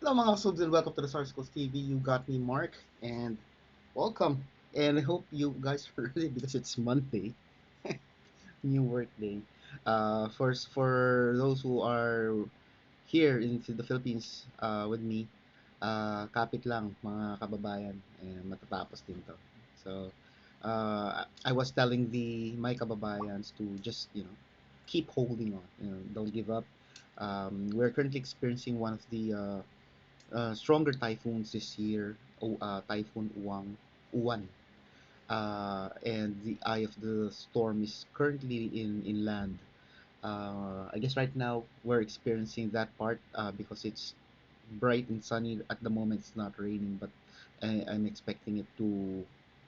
Hello mga subs and welcome to the Source Coast TV. You got me, Mark, and welcome. And I hope you guys are ready because it's Monday, new work day. First, for those who are here in the Philippines with me, kapit lang mga kababayan, matatapos din to. So, I was telling my kababayans to just, keep holding on. Don't give up. We're currently experiencing one of the stronger typhoons this year, Typhoon Uwan. And the eye of the storm is currently in inland. I guess right now we're experiencing that part because it's bright and sunny. At the moment, it's not raining, but I'm expecting it to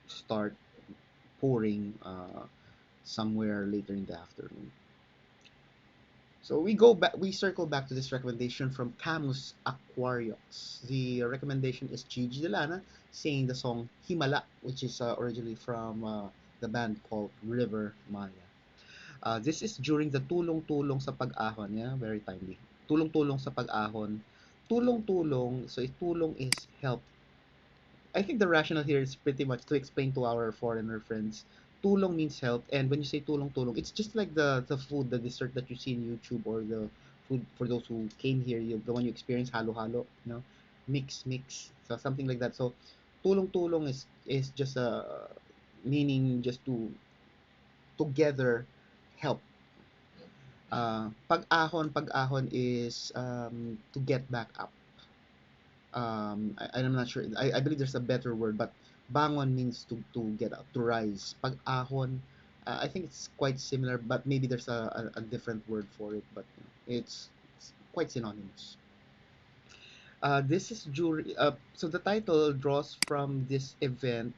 start pouring somewhere later in the afternoon. So we circle back to this recommendation from Camus Aquarius. The recommendation is Gigi Delana singing the song Himala, which is originally from the band called River Maya. This is during the tulong-tulong sa pag-ahon, yeah, very timely. Tulong-tulong sa pag-ahon. Tulong-tulong, so if tulong is help. I think the rationale here is pretty much to explain to our foreigner friends. Tulong means help, and when you say tulong-tulong, it's just like the food, the dessert that you see in YouTube, or the food for those who came here, the one you experience, halo-halo, mix, so something like that. So, tulong-tulong is just a meaning just to together help. Pag-ahon is to get back up. I'm not sure. I believe there's a better word, but bangon means to get up, to rise. Pag-ahon, I think it's quite similar, but maybe there's a different word for it, but it's quite synonymous. This is so the title draws from this event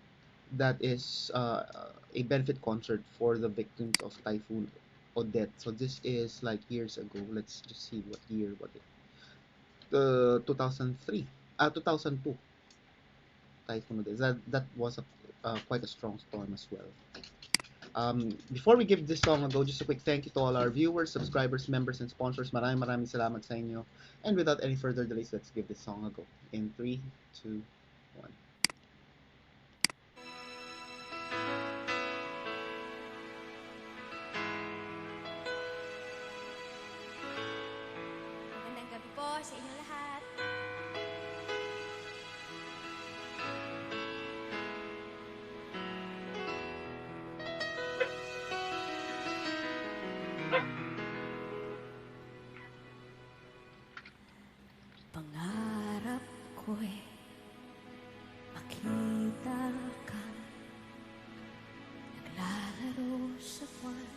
that is a benefit concert for the victims of Typhoon Odette. So this is like years ago. Let's just see what year was it. 2003, 2002 Typhoon Odette. That was quite a strong storm as well. Before we give this song a go, just a quick thank you to all our viewers, subscribers, members, and sponsors. Maraming salamat sa inyo. And without any further delays, let's give this song a go. In 3, 2, 1. Magandang gabi po sa inyo lahat. Pangarap ko'y makita ka naglalaro sa buwan.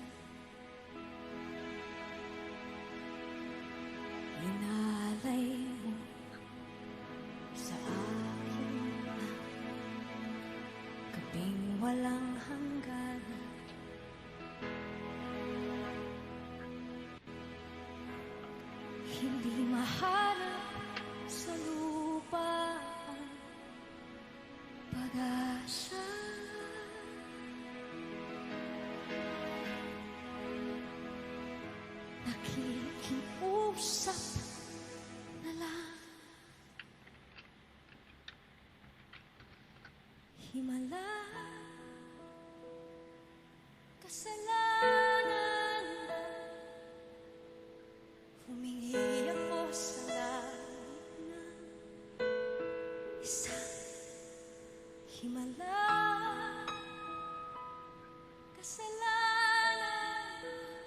Inalay mo sa akin ang gabing walang hangganan. Hindi mahanap sa lupa ang pag-asa. Nakikiusap na lang. Himala, kasalanan mo. Humingi ako sa langit na isang himala. Kasalanan mo.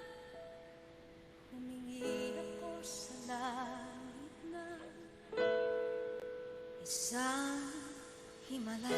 Humingi ako sa langit na isang himala.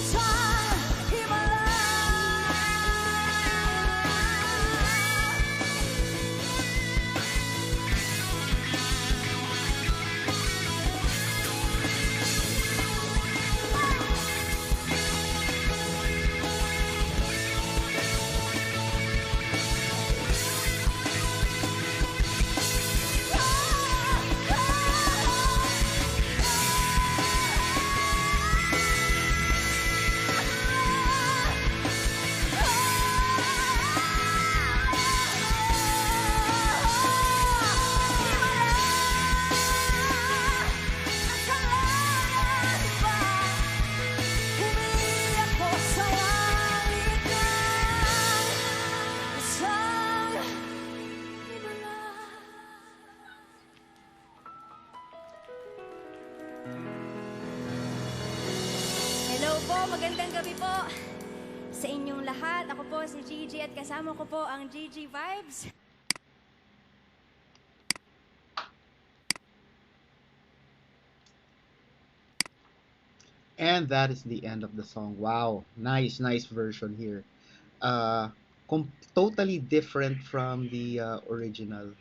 isang himala. Hello po, magandang gabi po sa inyong lahat. Ako po si Gigi at kasama ko po ang Gigi Vibes. And that is the end of the song. Wow, nice version here. Uh, Totally different from the original.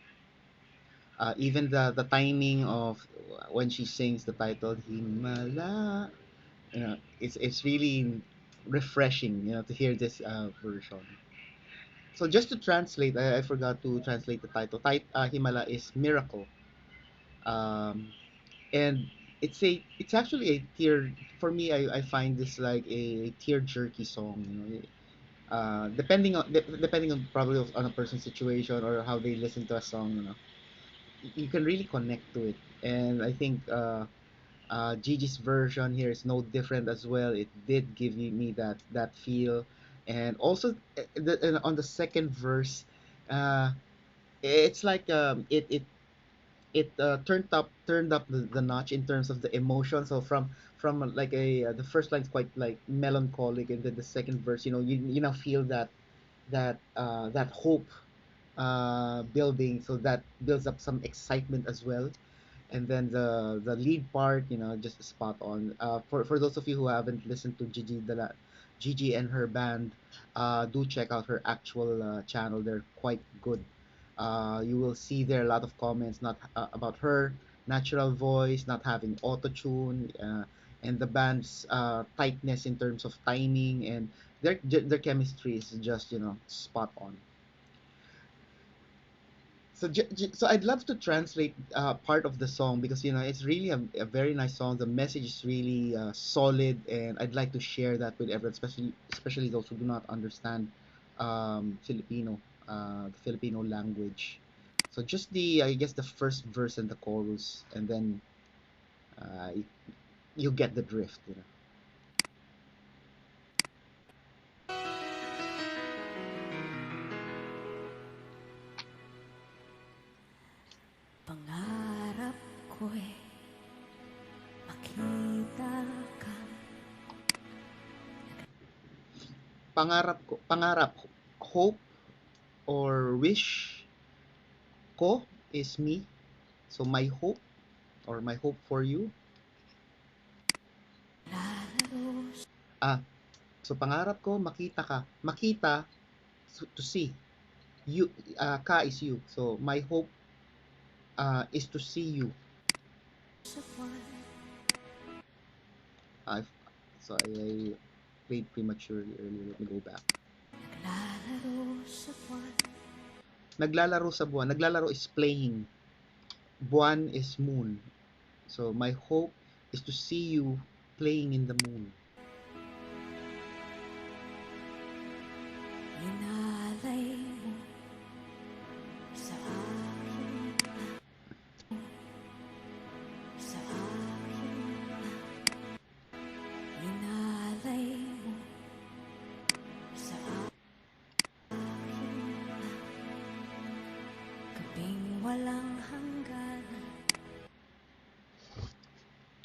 Even the timing of when she sings the title Himala, it's really refreshing, to hear this version. So just to translate, I forgot to translate the title. Himala is miracle, um, and it's actually a tear for me. I find this like a tear jerky song. Depending on probably on a person's situation or how they listen to a song, you can really connect to it. And I think Gigi's version here is no different as well. It did give me that feel, and also on the second verse, uh, it's like it turned up the notch in terms of the emotion. So from like the first line's quite like melancholic, and then the second verse, you now feel that hope building. So that builds up some excitement as well. And then the lead part, just spot on. For those of you who haven't listened to Gigi and her band, do check out her actual channel. They're quite good. You will see there a lot of comments not about her natural voice, not having auto tune, and the band's tightness in terms of timing, and their chemistry is just spot on. So I'd love to translate part of the song, because it's really a very nice song. The message is really solid, and I'd like to share that with everyone, especially those who do not understand the Filipino language. So just I guess the first verse and the chorus, and then you, you get the drift. Pangarap ko'y makita ka. Pangarap, hope or wish ko is me. So my hope, or my hope for you. Lalaro Ah, so pangarap ko makita ka. Makita, to see. You ka is you. So my hope is to see you. sa buwan. Uh, I played prematurely earlier. Let me go back. Naglalaro sa buwan. Naglalaro sa buwan. Naglalaro is playing. Buwan is moon. So my hope is to see you playing in the moon. Inalay mo sa akin, sa akin. Inalay mo sa akin, gabing walang hanggan.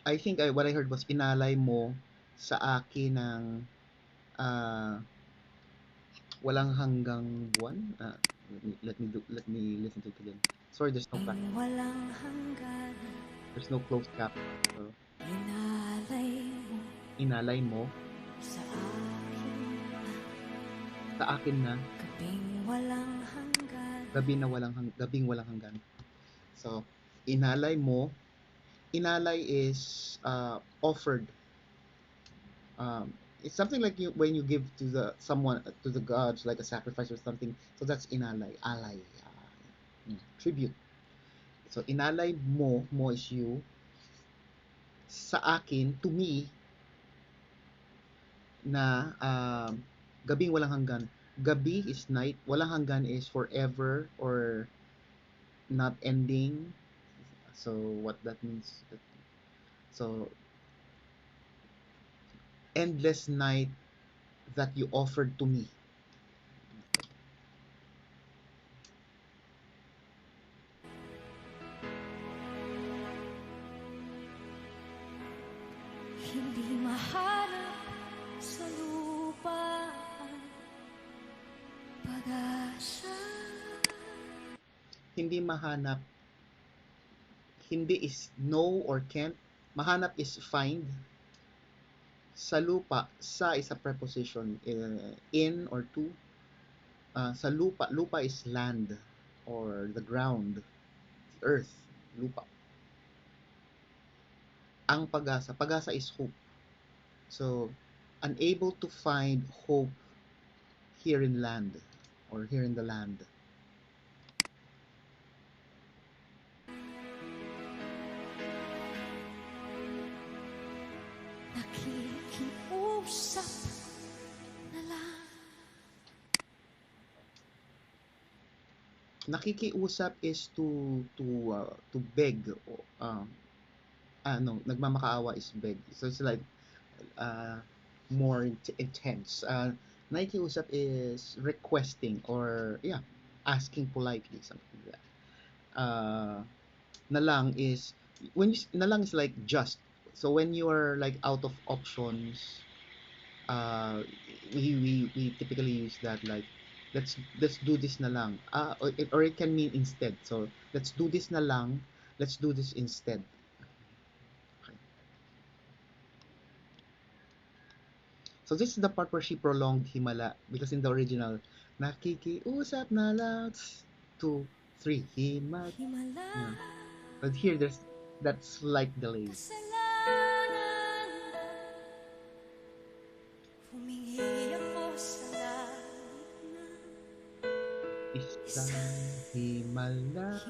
I think what I heard was inalay mo sa akin ng walang hanggang buwan. Let me listen to it again. Sorry, there's no Gabing walang hanggan. there's no closed cap. So, Inalay mo inalay mo sa akin Sa akin na, gabing walang hanggan. gabing walang hanggan. So, inalay mo, inalay is offered. It's something like you when you give to the someone to the gods like a sacrifice or something. So that's inalay, alay, tribute. So inalay mo is you sa akin, to me, na gabing walang hanggan. Gabi is night, walang hanggan is forever or not ending. So what that means? So endless night that you offered to me. Hindi mahanap sa lupa ang pag-asa. Hindi mahanap, hindi is no or can't. Mahanap is find. Sa lupa, sa is a preposition, in or to. Sa lupa, lupa is land or the ground, the earth, lupa. Ang pag-asa, pag-asa is hope. So, unable to find hope here in land or here in the land. Nakikiusap na lang. Nakikiusap is to beg. No, nagmamakaawa is beg. So it's like more intense. Nakikiusap is requesting or yeah, asking politely, something like that. Nalang is nalang is like just. So when you are like out of options, we typically use that like let's do this na lang. Or it can mean instead. So let's do this na lang. Let's do this instead. Okay. So this is the part where she prolonged Himala because in the original, nakikiusap na lang, 2, 3, Himala. Himala. Yeah. But here there's that slight delay. Kasalanan humingi ako sa langit na Isang Himala. himala.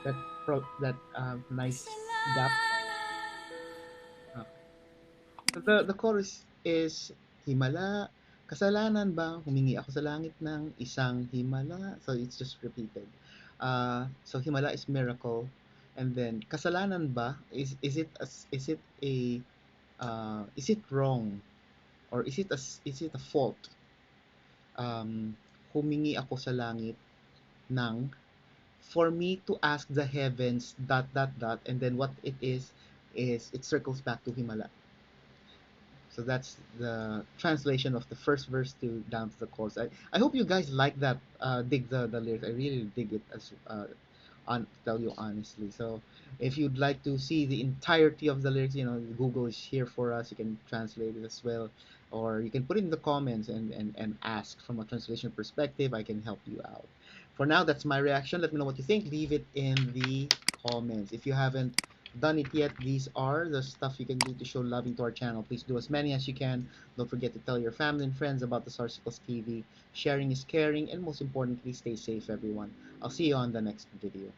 See that nice gap. The chorus is Himala, kasalanan ba humingi ako sa langit ng isang himala? So it's just repeated. So himala is miracle, and then kasalanan ba is it is it wrong or is it a fault? Humingi ako sa langit ng, for me to ask the heavens dot, and then what it is it circles back to himala. So that's the translation of the first verse to down to the chorus. I hope you guys like that, dig the lyrics. I really dig it as on tell you honestly. So if you'd like to see the entirety of the lyrics, Google is here for us. You can translate it as well, or you can put it in the comments and ask from a translation perspective. I can help you out. For now, that's my reaction. Let me know what you think. Leave it in the comments. If you haven't done it yet, these are the stuff you can do to show loving to our channel. Please do as many as you can. Don't forget to tell your family and friends about the Starsicles TV. Sharing is caring, and most importantly, stay safe, everyone. I'll see you on the next video.